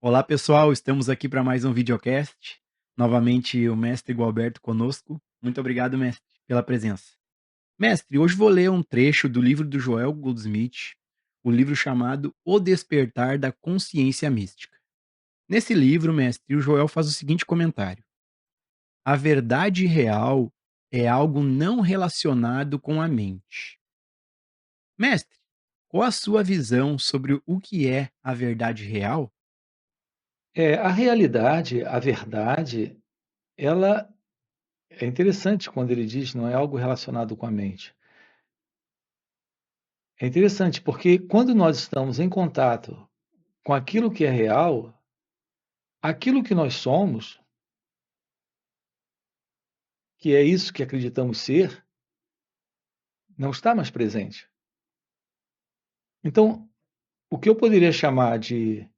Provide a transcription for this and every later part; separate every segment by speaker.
Speaker 1: Olá pessoal, estamos aqui para mais um videocast. Novamente o mestre Gualberto conosco. Muito obrigado, mestre, pela presença. Mestre, hoje vou ler um trecho do livro do Joel Goldsmith, o livro chamado O Despertar da Consciência Mística. Nesse livro, mestre, o Joel faz o seguinte comentário: a verdade real é algo não relacionado com a mente. Mestre, qual a sua visão sobre o que é a verdade real?
Speaker 2: A realidade, a verdade, ela é interessante quando ele diz não é algo relacionado com a mente. É interessante porque quando nós estamos em contato com aquilo que é real, aquilo que nós somos, que é isso que acreditamos ser, não está mais presente. Então, o que eu poderia chamar de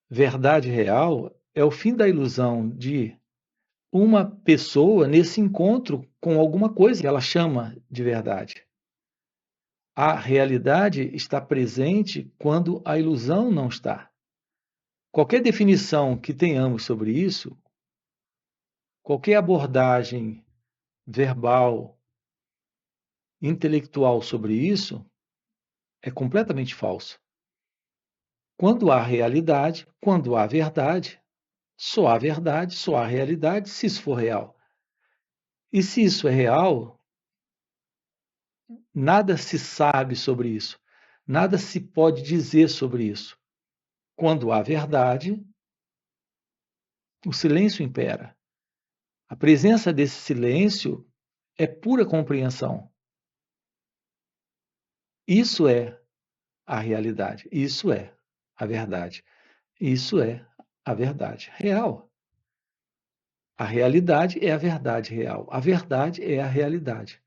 Speaker 2: verdade real é o fim da ilusão de uma pessoa nesse encontro com alguma coisa que ela chama de verdade. A realidade está presente quando a ilusão não está. Qualquer definição que tenhamos sobre isso, qualquer abordagem verbal, intelectual sobre isso, é completamente falso. Quando há realidade, quando há verdade, só há realidade se isso for real. E se isso é real, nada se sabe sobre isso, nada se pode dizer sobre isso. Quando há verdade, o silêncio impera. A presença desse silêncio é pura compreensão. Isso é a realidade, isso é a verdade, isso é a verdade real. A realidade é a verdade real, a verdade é a realidade.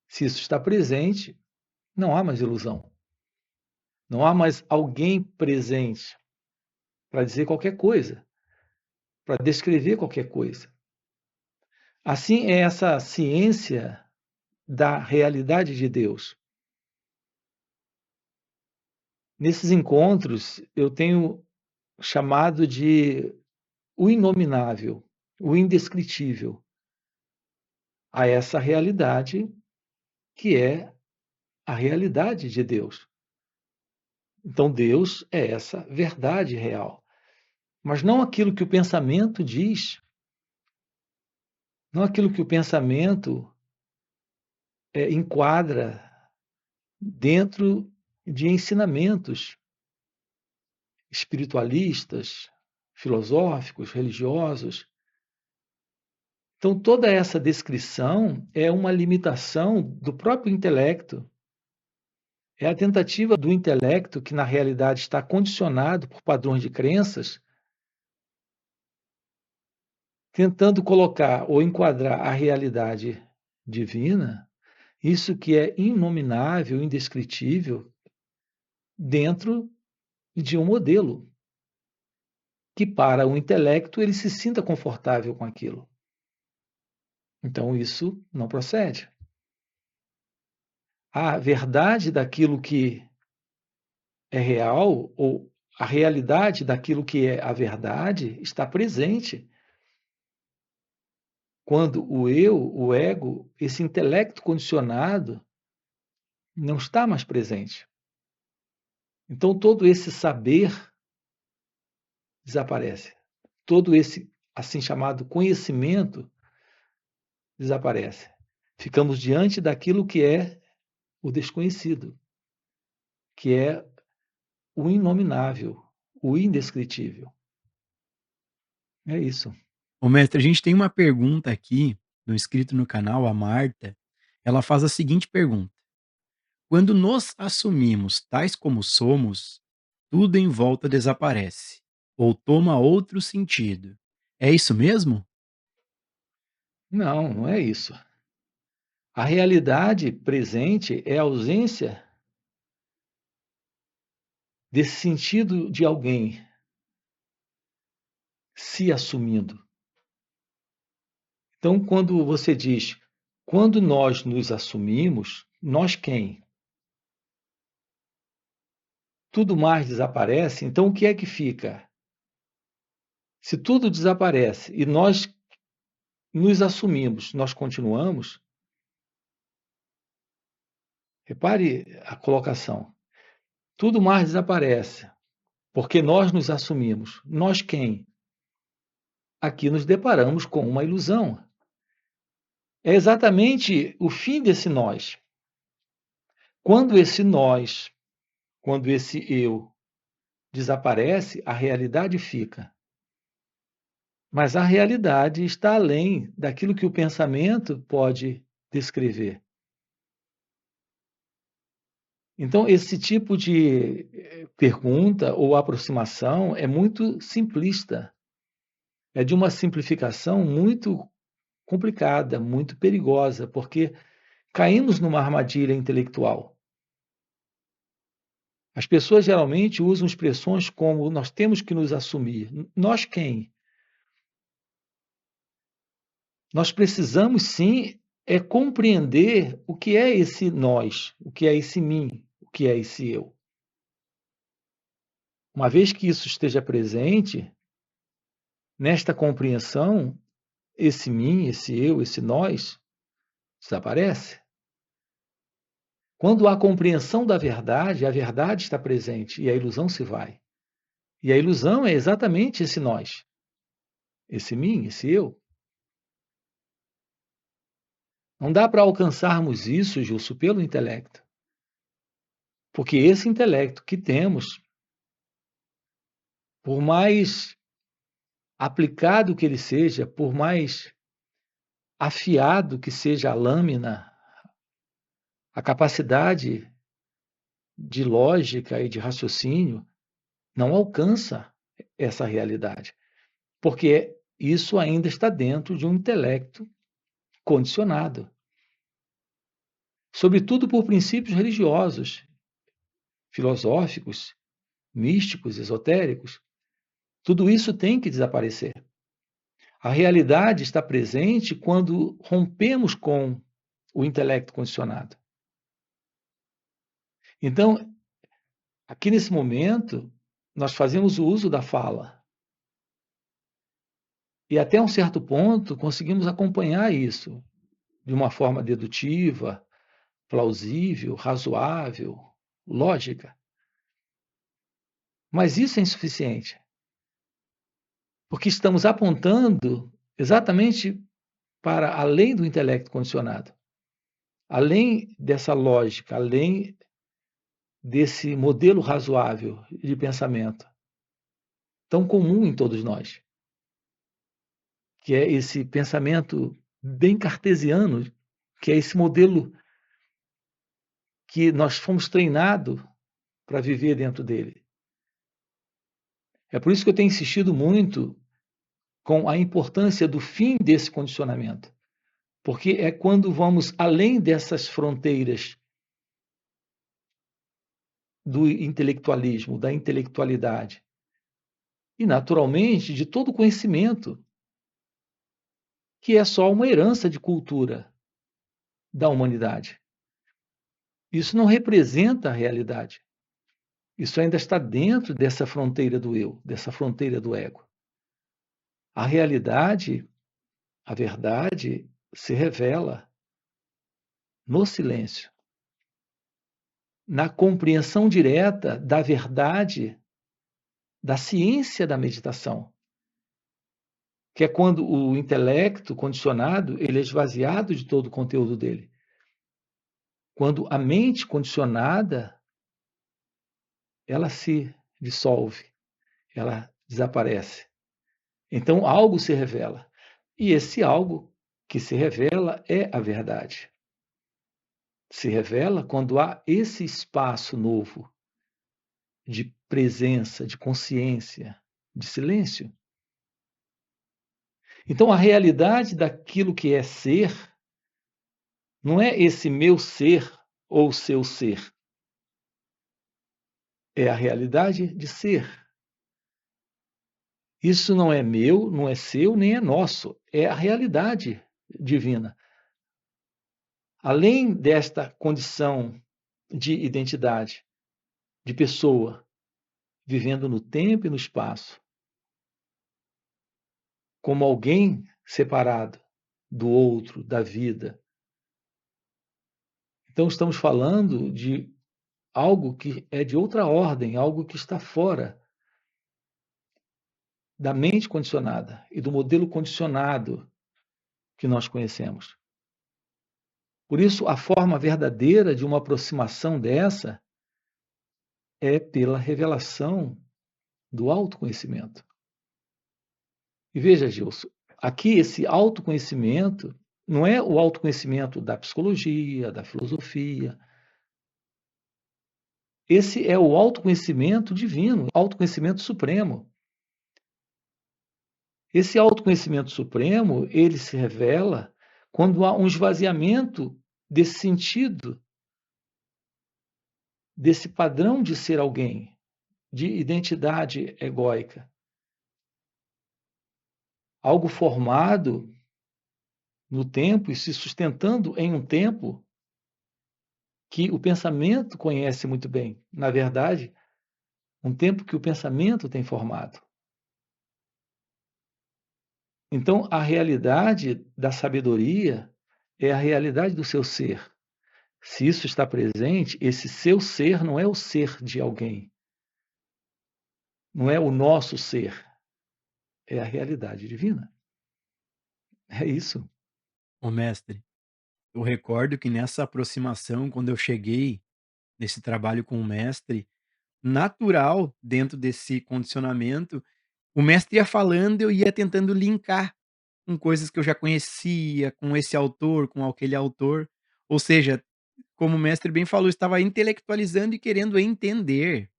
Speaker 2: Se isso está presente, não há mais ilusão. Não há mais alguém presente para dizer qualquer coisa, para descrever qualquer coisa. Assim é essa ciência da realidade de Deus. Nesses encontros, eu tenho chamado de o inominável, o indescritível, a essa realidade que é a realidade de Deus. Então, Deus é essa verdade real, mas não aquilo que o pensamento diz, não aquilo que o pensamento enquadra dentro de ensinamentos espiritualistas, filosóficos, religiosos. Então, toda essa descrição é uma limitação do próprio intelecto. É a tentativa do intelecto, que na realidade está condicionado por padrões de crenças, tentando colocar ou enquadrar a realidade divina, isso que é inominável, indescritível, dentro de um modelo que, para o intelecto, ele se sinta confortável com aquilo. Então, isso não procede. A verdade daquilo que é real, ou a realidade daquilo que é a verdade, está presente quando o eu, o ego, esse intelecto condicionado, não está mais presente. Então, todo esse saber desaparece. Todo esse, assim chamado, conhecimento desaparece. Ficamos diante daquilo que é o desconhecido, que é o inominável, o indescritível. É isso.
Speaker 1: Ô mestre, a gente tem uma pergunta aqui, no inscrito no canal, a Marta. Ela faz a seguinte pergunta: quando nos assumimos tais como somos, tudo em volta desaparece ou toma outro sentido. É isso mesmo?
Speaker 2: Não, não é isso. A realidade presente é a ausência desse sentido de alguém se assumindo. Então, quando você diz, quando nós nos assumimos, nós quem? Tudo mais desaparece, então o que é que fica? Se tudo desaparece e nós nos assumimos, nós continuamos, repare a colocação. Tudo mais desaparece, porque nós nos assumimos. Nós quem? Aqui nos deparamos com uma ilusão. É exatamente o fim desse nós. Quando esse nós, quando esse eu desaparece, a realidade fica. Mas a realidade está além daquilo que o pensamento pode descrever. Então, esse tipo de pergunta ou aproximação é muito simplista. É de uma simplificação muito complicada, muito perigosa, porque caímos numa armadilha intelectual. As pessoas geralmente usam expressões como nós temos que nos assumir. Nós quem? Nós precisamos sim compreender o que é esse nós, o que é esse mim, o que é esse eu. Uma vez que isso esteja presente, nesta compreensão, esse mim, esse eu, esse nós desaparece. Quando há compreensão da verdade, a verdade está presente e a ilusão se vai. E a ilusão é exatamente esse nós, esse mim, esse eu. Não dá para alcançarmos isso, Gilson, pelo intelecto. Porque esse intelecto que temos, por mais aplicado que ele seja, por mais afiado que seja a lâmina, a capacidade de lógica e de raciocínio não alcança essa realidade, porque isso ainda está dentro de um intelecto condicionado, sobretudo por princípios religiosos, filosóficos, místicos, esotéricos. Tudo isso tem que desaparecer. A realidade está presente quando rompemos com o intelecto condicionado. Então, aqui nesse momento, nós fazemos o uso da fala. E até um certo ponto conseguimos acompanhar isso de uma forma dedutiva, plausível, razoável, lógica. Mas isso é insuficiente, porque estamos apontando exatamente para além do intelecto condicionado, além dessa lógica, além desse modelo razoável de pensamento, tão comum em todos nós, que é esse pensamento bem cartesiano, que é esse modelo que nós fomos treinados para viver dentro dele. É por isso que eu tenho insistido muito com a importância do fim desse condicionamento, porque é quando vamos além dessas fronteiras do intelectualismo, da intelectualidade, e, naturalmente, de todo conhecimento, que é só uma herança de cultura da humanidade. Isso não representa a realidade. Isso ainda está dentro dessa fronteira do eu, dessa fronteira do ego. A realidade, a verdade, se revela no silêncio, na compreensão direta da verdade, da ciência da meditação, que é quando o intelecto condicionado ele é esvaziado de todo o conteúdo dele. Quando a mente condicionada ela se dissolve, ela desaparece. Então algo se revela. E esse algo que se revela é a verdade. Se revela quando há esse espaço novo de presença, de consciência, de silêncio. Então, a realidade daquilo que é ser não é esse meu ser ou seu ser. É a realidade de ser. Isso não é meu, não é seu, nem é nosso. É a realidade divina. Além desta condição de identidade, de pessoa, vivendo no tempo e no espaço, como alguém separado do outro, da vida. Então, estamos falando de algo que é de outra ordem, algo que está fora da mente condicionada e do modelo condicionado que nós conhecemos. Por isso, a forma verdadeira de uma aproximação dessa é pela revelação do autoconhecimento. E veja, Gilson, aqui esse autoconhecimento não é o autoconhecimento da psicologia, da filosofia. Esse é o autoconhecimento divino, autoconhecimento supremo. Esse autoconhecimento supremo, ele se revela quando há um esvaziamento desse sentido, desse padrão de ser alguém, de identidade egóica. Algo formado no tempo e se sustentando em um tempo que o pensamento conhece muito bem. Na verdade, um tempo que o pensamento tem formado. Então, a realidade da sabedoria é a realidade do seu ser. Se isso está presente, esse seu ser não é o ser de alguém, não é o nosso ser, é a realidade divina. É isso.
Speaker 1: Ô mestre, eu recordo que nessa aproximação, quando eu cheguei nesse trabalho com o mestre, natural dentro desse condicionamento, o mestre ia falando, eu ia tentando linkar com coisas que eu já conhecia, com esse autor, com aquele autor. Ou seja, como o mestre bem falou, eu estava intelectualizando e querendo entender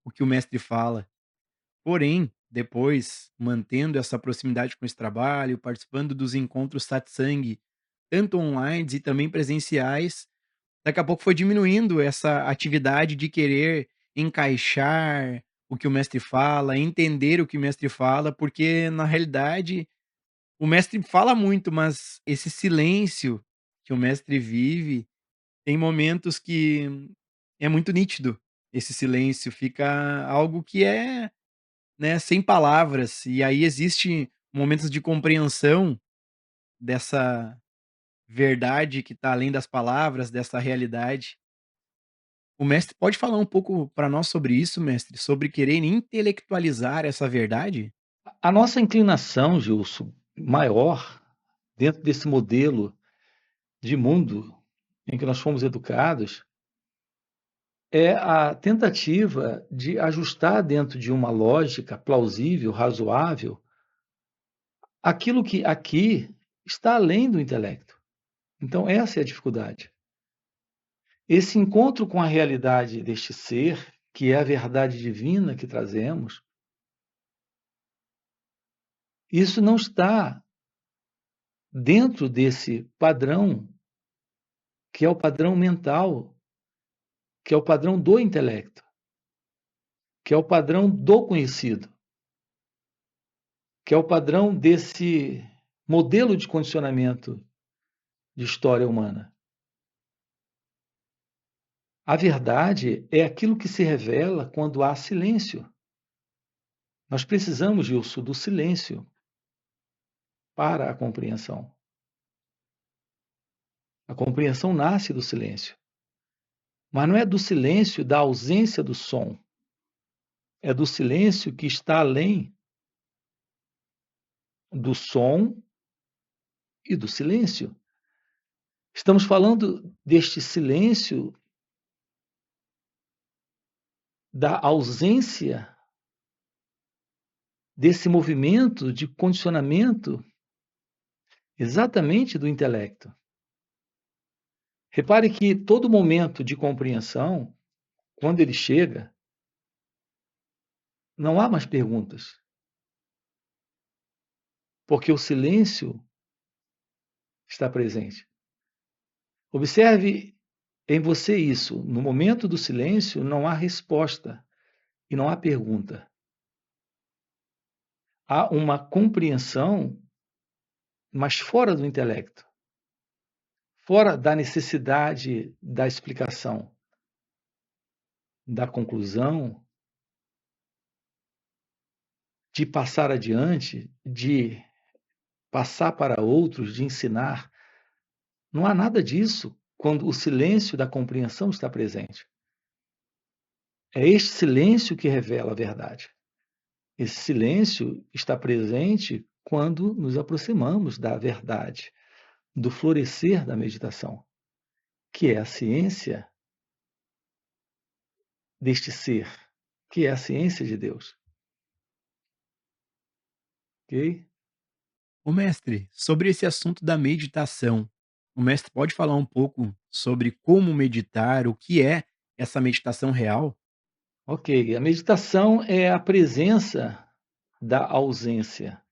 Speaker 1: o que o mestre fala. Porém, depois, mantendo essa proximidade com esse trabalho, participando dos encontros satsang, tanto online e também presenciais, daqui a pouco foi diminuindo essa atividade de querer encaixar o que o mestre fala, entender o que o mestre fala, porque na realidade o mestre fala muito, mas esse silêncio que o mestre vive, tem momentos que é muito nítido esse silêncio, fica algo que é, né, sem palavras, e aí existe momentos de compreensão dessa verdade que está além das palavras, dessa realidade. O mestre pode falar um pouco para nós sobre isso, mestre? Sobre querer intelectualizar essa verdade?
Speaker 2: A nossa inclinação, Gilson, maior, dentro desse modelo de mundo em que nós fomos educados, é a tentativa de ajustar dentro de uma lógica plausível, razoável, aquilo que aqui está além do intelecto. Então, essa é a dificuldade. Esse encontro com a realidade deste ser, que é a verdade divina que trazemos, isso não está dentro desse padrão, que é o padrão mental, que é o padrão do intelecto, que é o padrão do conhecido, que é o padrão desse modelo de condicionamento de história humana. A verdade é aquilo que se revela quando há silêncio. Nós precisamos, Gilson, do silêncio para a compreensão. A compreensão nasce do silêncio. Mas não é do silêncio da ausência do som. É do silêncio que está além do som e do silêncio. Estamos falando deste silêncio da ausência desse movimento de condicionamento exatamente do intelecto. Repare que todo momento de compreensão, quando ele chega, não há mais perguntas, porque o silêncio está presente. Observe em você isso. No momento do silêncio, não há resposta e não há pergunta. Há uma compreensão, mas fora do intelecto, fora da necessidade da explicação, da conclusão, de passar adiante, de passar para outros, de ensinar. Não há nada disso quando o silêncio da compreensão está presente. É este silêncio que revela a verdade. Esse silêncio está presente quando nos aproximamos da verdade, do florescer da meditação, que é a ciência deste ser, que é a ciência de Deus. Ok?
Speaker 1: Ô mestre, sobre esse assunto da meditação, o mestre pode falar um pouco sobre como meditar, o que é essa meditação real?
Speaker 2: Ok, a meditação é a presença da ausência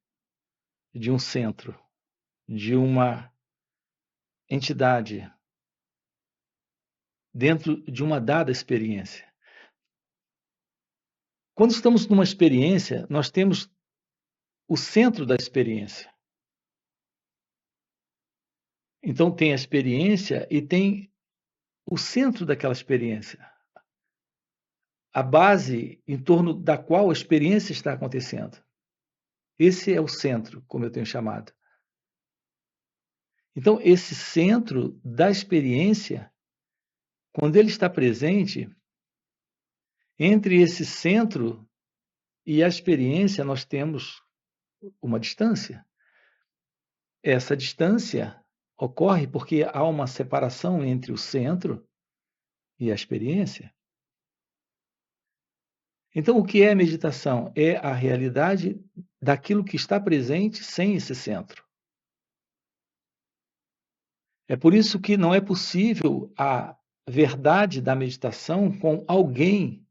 Speaker 2: de um centro, de uma entidade dentro de uma dada experiência. Quando estamos numa experiência, nós temos o centro da experiência. Então, tem a experiência e tem o centro daquela experiência, a base em torno da qual a experiência está acontecendo. Esse é o centro, como eu tenho chamado. Então, esse centro da experiência, quando ele está presente, entre esse centro e a experiência, nós temos uma distância. Essa distância ocorre porque há uma separação entre o centro e a experiência. Então, o que é meditação? É a realidade daquilo que está presente sem esse centro. É por isso que não é possível a verdade da meditação com alguém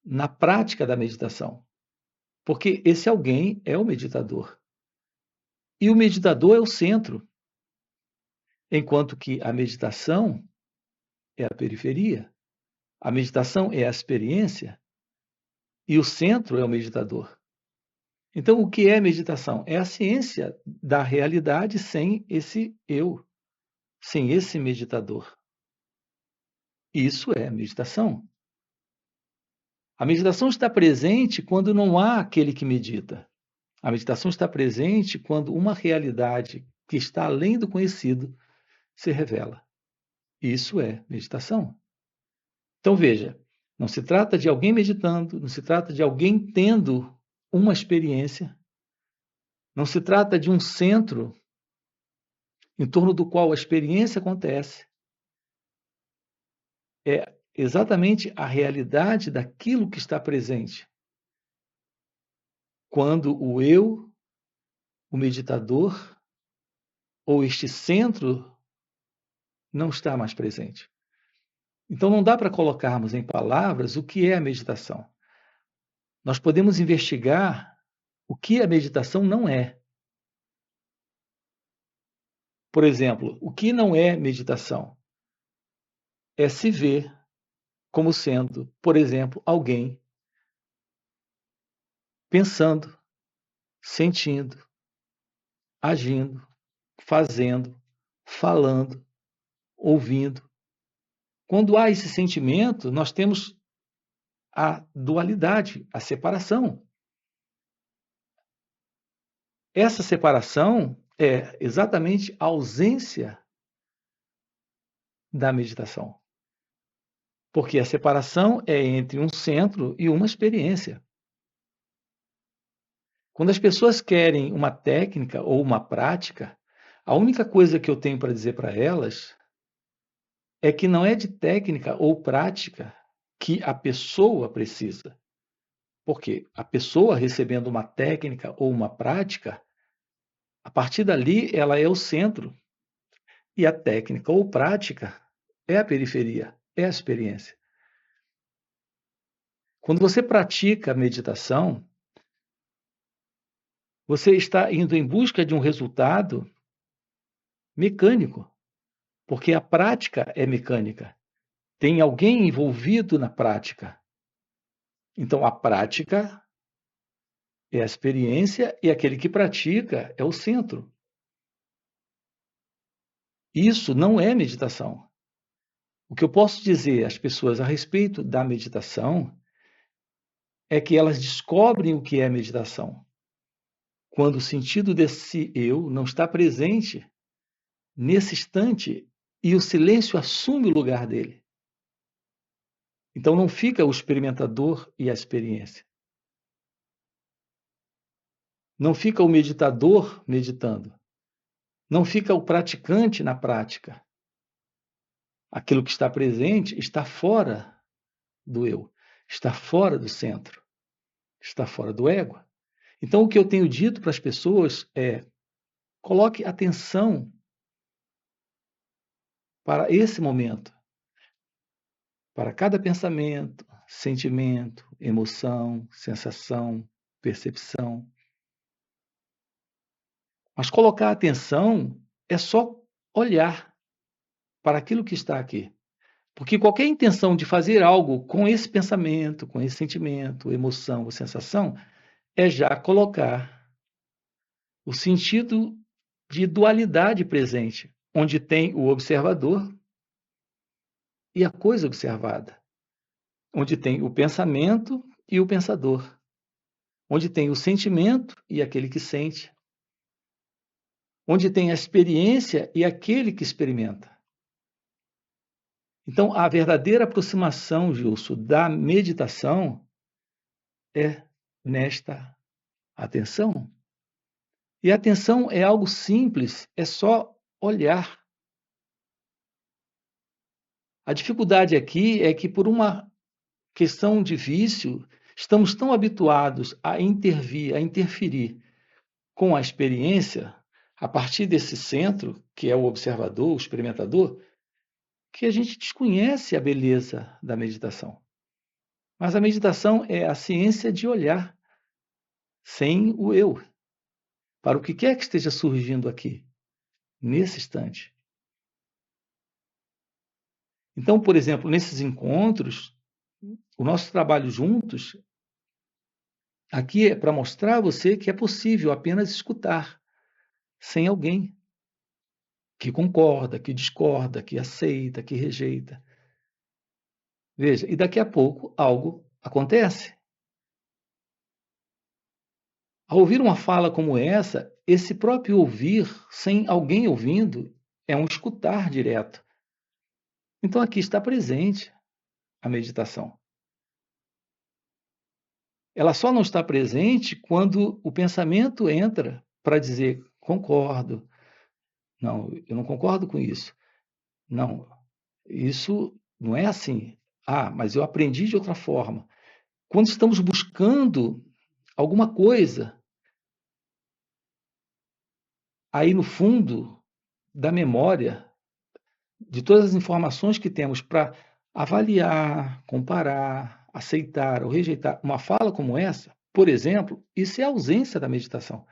Speaker 2: na prática da meditação, porque esse alguém é o meditador. E o meditador é o centro, enquanto que a meditação é a periferia. A meditação é a experiência e o centro é o meditador. Então, o que é meditação? É a ciência da realidade sem esse eu, sem esse meditador. Isso é meditação. A meditação está presente quando não há aquele que medita. A meditação está presente quando uma realidade que está além do conhecido se revela. Isso é meditação. Então veja, não se trata de alguém meditando, não se trata de alguém tendo uma experiência, não se trata de um centro em torno do qual a experiência acontece. É exatamente a realidade daquilo que está presente. Quando o eu, o meditador, ou este centro não está mais presente. Então não dá para colocarmos em palavras o que é a meditação. Nós podemos investigar o que a meditação não é. Por exemplo, o que não é meditação? É se ver como sendo, por exemplo, alguém pensando, sentindo, agindo, fazendo, falando, ouvindo. Quando há esse sentimento, nós temos a dualidade, a separação. Essa separação é exatamente a ausência da meditação. Porque a separação é entre um centro e uma experiência. Quando as pessoas querem uma técnica ou uma prática, a única coisa que eu tenho para dizer para elas é que não é de técnica ou prática que a pessoa precisa. Porque a pessoa recebendo uma técnica ou uma prática, a partir dali ela é o centro. E a técnica ou prática é a periferia, é a experiência. Quando você pratica a meditação, você está indo em busca de um resultado mecânico, porque a prática é mecânica. Tem alguém envolvido na prática. Então, a prática é a experiência e aquele que pratica é o centro. Isso não é meditação. O que eu posso dizer às pessoas a respeito da meditação é que elas descobrem o que é meditação quando o sentido desse eu não está presente nesse instante e o silêncio assume o lugar dele. Então não fica o experimentador e a experiência. Não fica o meditador meditando. Não fica o praticante na prática. Aquilo que está presente está fora do eu, está fora do centro, está fora do ego. Então, o que eu tenho dito para as pessoas é: coloque atenção para esse momento, para cada pensamento, sentimento, emoção, sensação, percepção. Mas colocar atenção é só olhar para aquilo que está aqui. Porque qualquer intenção de fazer algo com esse pensamento, com esse sentimento, emoção ou sensação, é já colocar o sentido de dualidade presente, onde tem o observador e a coisa observada, onde tem o pensamento e o pensador, onde tem o sentimento e aquele que sente, onde tem a experiência e aquele que experimenta. Então, a verdadeira aproximação, Gilson, da meditação é nesta atenção. E a atenção é algo simples, é só olhar. A dificuldade aqui é que, por uma questão de vício, estamos tão habituados a intervir, a interferir com a experiência, a partir desse centro, que é o observador, o experimentador, que a gente desconhece a beleza da meditação. Mas a meditação é a ciência de olhar sem o eu, para o que quer que esteja surgindo aqui, nesse instante. Então, por exemplo, nesses encontros, o nosso trabalho juntos aqui é para mostrar a você que é possível apenas escutar, sem alguém que concorda, que discorda, que aceita, que rejeita. Veja, e daqui a pouco algo acontece. Ao ouvir uma fala como essa, esse próprio ouvir, sem alguém ouvindo, é um escutar direto. Então aqui está presente a meditação. Ela só não está presente quando o pensamento entra para dizer concordo. Não, eu não concordo com isso. Não, isso não é assim. Ah, mas eu aprendi de outra forma. Quando estamos buscando alguma coisa, aí no fundo da memória, de todas as informações que temos para avaliar, comparar, aceitar ou rejeitar uma fala como essa, por exemplo, isso é a ausência da meditação.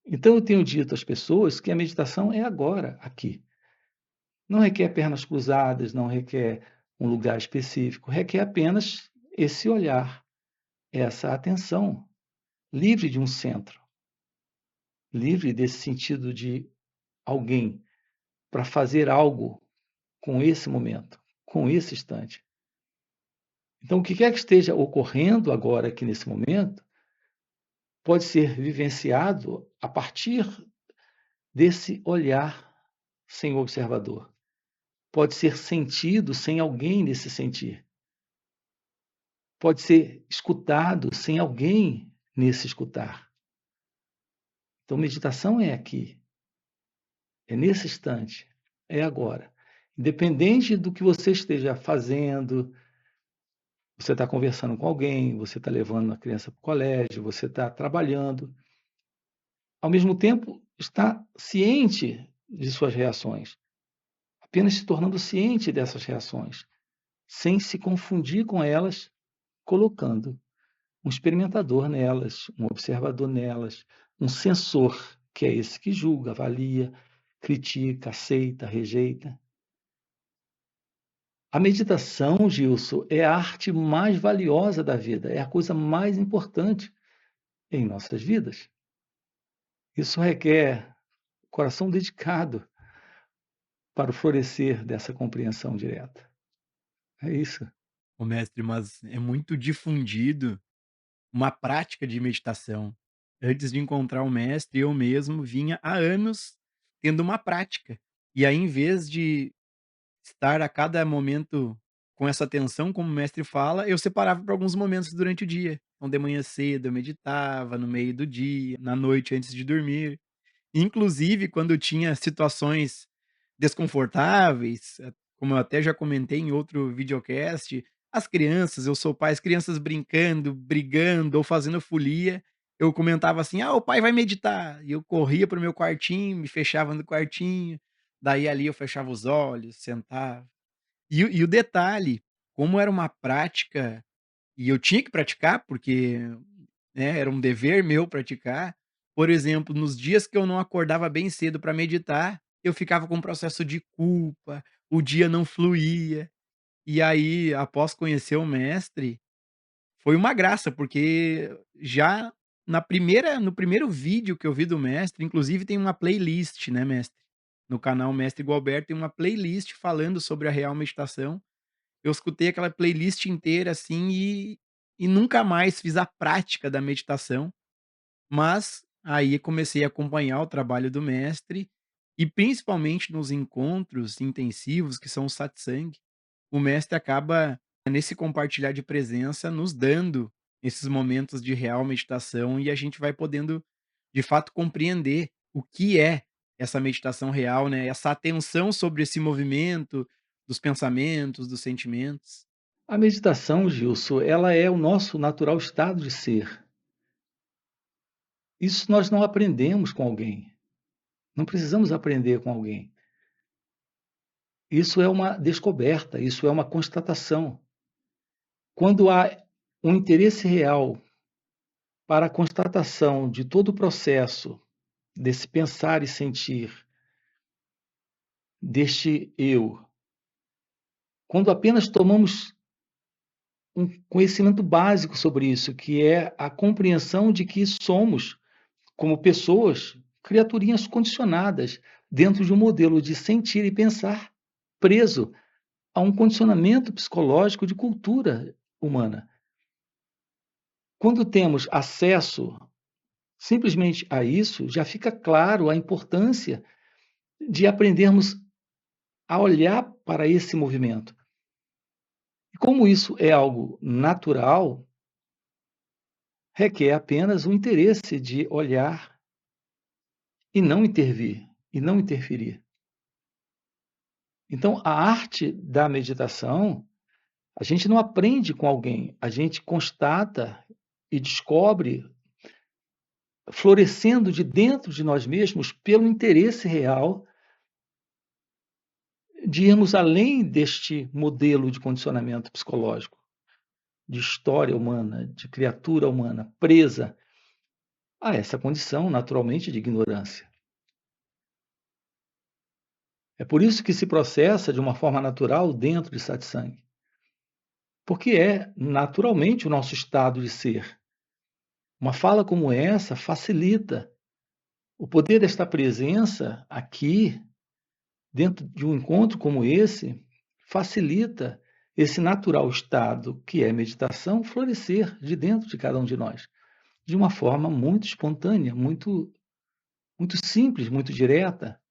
Speaker 2: Então eu tenho dito às pessoas que a meditação é agora, aqui. Não requer pernas cruzadas, não requer um lugar específico, requer apenas esse olhar, essa atenção, livre de um centro, livre desse sentido de alguém para fazer algo com esse momento, com esse instante. Então, o que quer que esteja ocorrendo agora, aqui nesse momento, pode ser vivenciado a partir desse olhar sem o observador. Pode ser sentido sem alguém nesse sentir. Pode ser escutado sem alguém nesse escutar. Então, meditação é aqui, é nesse instante, é agora. Independente do que você esteja fazendo, você está conversando com alguém, você está levando a criança para o colégio, você está trabalhando, ao mesmo tempo está ciente de suas reações, apenas se tornando ciente dessas reações, sem se confundir com elas, colocando um experimentador nelas, um observador nelas, um sensor, que é esse que julga, avalia, critica, aceita, rejeita. A meditação, Gilson, é a arte mais valiosa da vida, é a coisa mais importante em nossas vidas. Isso requer coração dedicado para o florescer dessa compreensão direta. É isso.
Speaker 1: Ô mestre, mas é muito difundido uma prática de meditação. Antes de encontrar o mestre, eu mesmo vinha há anos tendo uma prática. E aí, em vez de estar a cada momento com essa atenção, como o mestre fala, eu separava para alguns momentos durante o dia. Então, de manhã cedo eu meditava, no meio do dia, na noite antes de dormir. Inclusive, quando tinha situações desconfortáveis, como eu até já comentei em outro videocast, as crianças, eu sou pai, as crianças brincando, brigando ou fazendo folia, eu comentava assim: "Ah, o pai vai meditar", e eu corria para o meu quartinho, me fechava no quartinho, daí ali eu fechava os olhos, sentava. E o detalhe, como era uma prática e eu tinha que praticar, porque, né, era um dever meu praticar. Por exemplo, nos dias que eu não acordava bem cedo para meditar, eu ficava com um processo de culpa, o dia não fluía. E aí, após conhecer o mestre, foi uma graça, porque já na primeira no primeiro vídeo que eu vi do mestre, inclusive tem uma playlist, né, mestre, no canal Mestre Gualberto tem uma playlist falando sobre a real meditação. Eu escutei aquela playlist inteira, assim, e nunca mais fiz a prática da meditação, mas aí comecei a acompanhar o trabalho do mestre e principalmente nos encontros intensivos, que são o satsang, o mestre acaba, nesse compartilhar de presença, nos dando esses momentos de real meditação e a gente vai podendo, de fato, compreender o que é essa meditação real, né, essa atenção sobre esse movimento dos pensamentos, dos sentimentos.
Speaker 2: A meditação, Gilson, ela é o nosso natural estado de ser. Isso nós não aprendemos com alguém. Não precisamos aprender com alguém. Isso é uma descoberta, isso é uma constatação. Quando há um interesse real para a constatação de todo o processo desse pensar e sentir, deste eu, quando apenas tomamos um conhecimento básico sobre isso, que é a compreensão de que somos, como pessoas, criaturinhas condicionadas dentro de um modelo de sentir e pensar preso a um condicionamento psicológico de cultura humana. Quando temos acesso simplesmente a isso, já fica claro a importância de aprendermos a olhar para esse movimento. E como isso é algo natural, requer apenas o interesse de olhar e não intervir, e não interferir. Então, a arte da meditação, a gente não aprende com alguém, a gente constata e descobre florescendo de dentro de nós mesmos pelo interesse real de irmos além deste modelo de condicionamento psicológico, de história humana, de criatura humana presa a essa condição, naturalmente, de ignorância. É por isso que se processa de uma forma natural dentro de satsang, porque é naturalmente o nosso estado de ser. Uma fala como essa facilita o poder desta presença aqui, dentro de um encontro como esse, facilita esse natural estado que é meditação florescer de dentro de cada um de nós, de uma forma muito espontânea, muito simples, muito direta.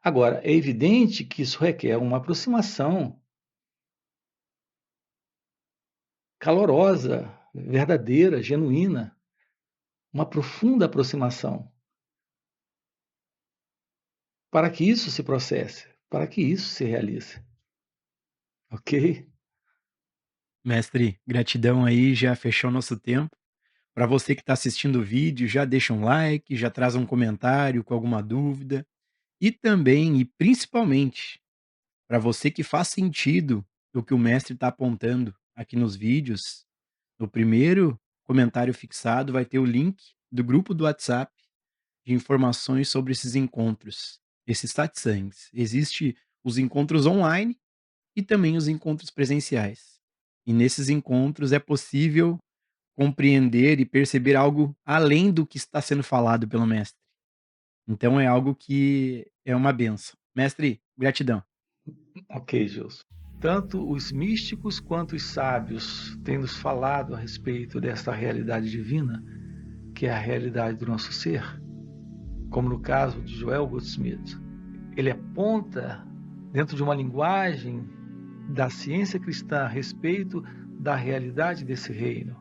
Speaker 2: Agora, é evidente que isso requer uma aproximação calorosa, verdadeira, genuína, uma profunda aproximação, para que isso se processe, para que isso se realize. Ok?
Speaker 1: Mestre, gratidão aí, já fechou nosso tempo. Para você que está assistindo o vídeo, já deixa um like, já traz um comentário com alguma dúvida. E também, e principalmente, para você que faz sentido o que o mestre está apontando aqui nos vídeos, no primeiro comentário fixado vai ter o link do grupo do WhatsApp de informações sobre esses encontros, esses satsangs. Existe os encontros online e também os encontros presenciais. E nesses encontros é possível compreender e perceber algo além do que está sendo falado pelo mestre. Então é algo que é uma benção. Mestre, gratidão.
Speaker 2: Ok, Gilson. Tanto os místicos quanto os sábios têm nos falado a respeito dessa realidade divina que é a realidade do nosso ser, como no caso de Joel Goldsmith. Ele aponta, dentro de uma linguagem da ciência cristã, a respeito da realidade desse reino.